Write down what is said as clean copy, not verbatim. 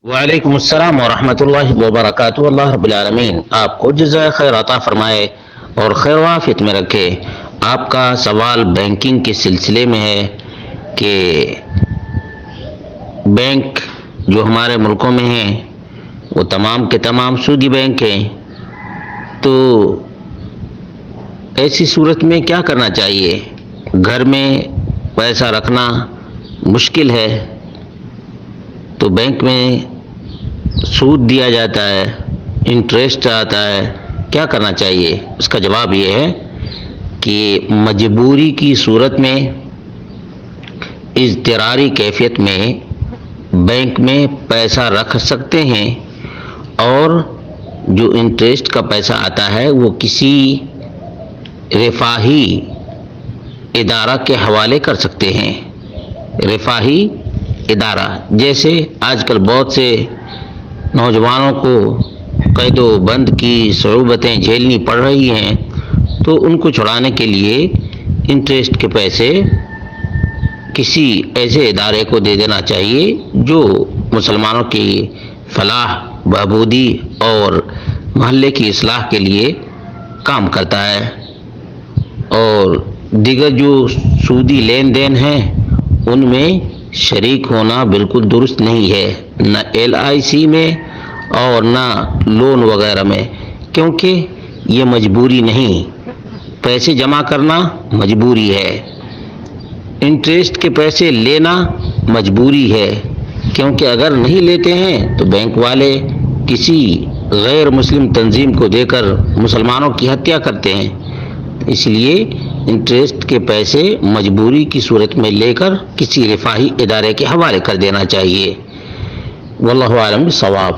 وعلیکم السلام ورحمۃ اللہ وبرکاتہ۔ اللہ رب العالمین آپ کو جزائے خیر عطا فرمائے اور خیر و عافیت میں رکھے۔ آپ کا سوال بینکنگ کے سلسلے میں ہے کہ بینک جو ہمارے ملکوں میں ہیں وہ تمام کے تمام سودی بینک ہیں، تو ایسی صورت میں کیا کرنا چاہیے؟ گھر میں پیسہ رکھنا مشکل ہے تو بینک میں سود دیا جاتا ہے، انٹرسٹ آتا ہے، کیا کرنا چاہیے؟ اس کا جواب یہ ہے کہ مجبوری کی صورت میں اضطراری کیفیت میں بینک میں پیسہ رکھ سکتے ہیں، اور جو انٹرسٹ کا پیسہ آتا ہے وہ کسی رفاہی ادارہ کے حوالے کر سکتے ہیں۔ رفاہی ادارہ، جیسے آج کل بہت سے نوجوانوں کو قید و بند کی صعوبتیں جھیلنی پڑ رہی ہیں، تو ان کو چھڑانے کے لیے انٹرسٹ کے پیسے کسی ایسے ادارے کو دے دینا چاہیے جو مسلمانوں کی فلاح بہبودی اور محلے کی اصلاح کے لیے کام کرتا ہے۔ اور دیگر جو سودی لین دین ہیں ان میں شریک ہونا بالکل درست نہیں ہے، نہ LIC میں اور نہ لون وغیرہ میں، کیونکہ یہ مجبوری نہیں، پیسے جمع کرنا مجبوری ہے، انٹرسٹ کے پیسے لینا مجبوری ہے، کیونکہ اگر نہیں لیتے ہیں تو بینک والے کسی غیر مسلم تنظیم کو دے کر مسلمانوں کی ہتیا کرتے ہیں۔ اس لیے انٹرسٹ کے پیسے مجبوری کی صورت میں لے کر کسی رفاہی ادارے کے حوالے کر دینا چاہیے۔ واللہ اعلم بالصواب۔